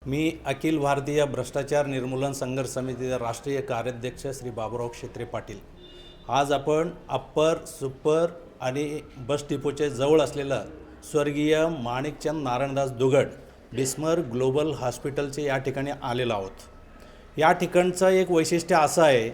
मी अखिल भारतीय भ्रष्टाचार निर्मूलन संघर्ष समितीचे राष्ट्रीय कार्याध्यक्ष श्री बाबुराव क्षेत्रे पाटील। आज आपण अप्पर सुपर आणि बस डिपोचे जवळ असलेलं स्वर्गीय माणिकचंद नारायणदास दुगड बिस्मर ग्लोबल हॉस्पिटलचे या ठिकाणी आलेलो आहोत। या ठिकाणचं एक वैशिष्ट्य असं आहे,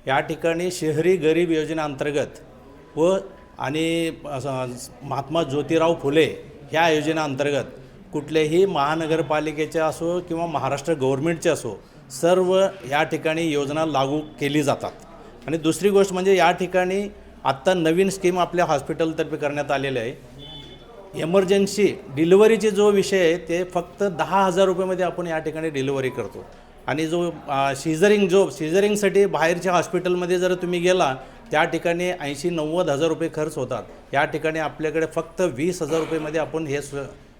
या ठिकाणी शहरी गरीब योजनेअंतर्गत व आणि महात्मा ज्योतिराव फुले ह्या योजनेअंतर्गत कुठलेही महानगरपालिकेचे असो किंवा महाराष्ट्र गव्हर्नमेंटचे असो सर्व या ठिकाणी योजना लागू केली जातात। आणि दुसरी गोष्ट म्हणजे या ठिकाणी आत्ता नवीन स्कीम आपल्या हॉस्पिटलतर्फे करण्यात आलेली आहे। इमर्जन्सी डिलिव्हरीचे जो विषय आहे ते फक्त 10,000 रुपयामध्ये आपण या ठिकाणी डिलिव्हरी करतो। आणि जो सिझरिंगसाठी बाहेरच्या हॉस्पिटलमध्ये जर तुम्ही गेला त्या ठिकाणी 80-90 हजार रुपये खर्च होतात। या ठिकाणी आपल्याकडे फक्त 20,000 रुपयेमध्ये आपण हे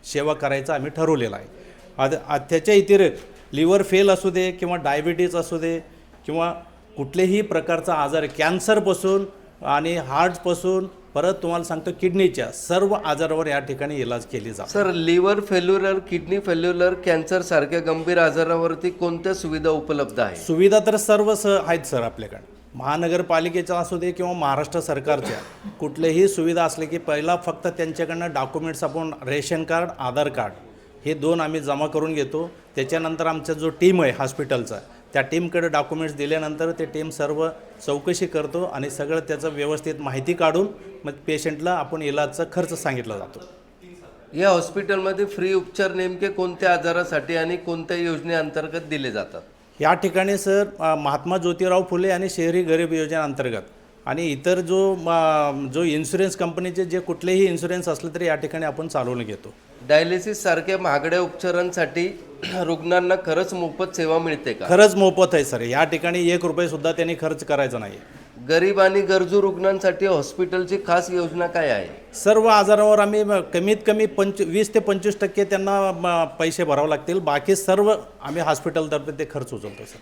सेवा करायचं आम्ही ठरवलेलं आहे। त्याच्या व्यतिरिक्त लिव्हर फेल असू दे किंवा डायबिटीज असू दे किंवा कुठलेही प्रकारचा आजार कॅन्सरपासून आणि हार्टपासून परत तुम्हाला सांगतो किडनीच्या सर्व आजारावर या ठिकाणी इलाज केली जाते। सर, लिव्हर फेल्युलर, किडनी फेल्युलर, कॅन्सर सारख्या गंभीर आजारावरती कोणत्या सुविधा उपलब्ध आहेत? सुविधा तर सर्व आहेत सर आपल्याकडे। महानगरपालिकेच्या असू दे किंवा महाराष्ट्र सरकारच्या कुठलेही सुविधा असले की पहिला फक्त त्यांच्याकडनं डॉक्युमेंट्स आपण रेशन कार्ड, आधार कार्ड हे दोन आम्ही जमा करून घेतो। त्याच्यानंतर आमचा जो टीम आहे हॉस्पिटलचा त्या टीमकडे डॉक्युमेंट्स दिल्यानंतर ते टीम सर्व चौकशी करतो आणि सगळं त्याचं व्यवस्थित माहिती काढून मग पेशंटला आपण इलाजचा खर्च सांगितला जातो। या हॉस्पिटलमध्ये फ्री उपचार नेमके कोणत्या आजारासाठी आणि कोणत्या योजनेअंतर्गत दिले जातात? या ठिकाणी सर महात्मा ज्योतिराव फुले आणि शहरी गरीब योजनेअंतर्गत आणि इतर जो इन्शुरन्स कंपनीचे जे कुठलेही इन्शुरन्स असले तरी या ठिकाणी आपण चालवून घेतो। डायलिसिस सारख्या महागड्या उपचारांसाठी रुग्णांना खरंच मोफत सेवा मिळते का? खरंच मोफत आहे सर। या ठिकाणी 1 रुपये सुद्धा त्यांनी खर्च करायचा नाही। गरीब आणि गरजू रुग्णांसाठी हॉस्पिटलची खास योजना काय आहे? सर्व आजारावर आम्ही कमीत कमी 20 ते 25% त्यांना पैसे भरावे लागतील। बाकी सर्व आम्ही हॉस्पिटलतर्फे ते खर्च उचलतो सर।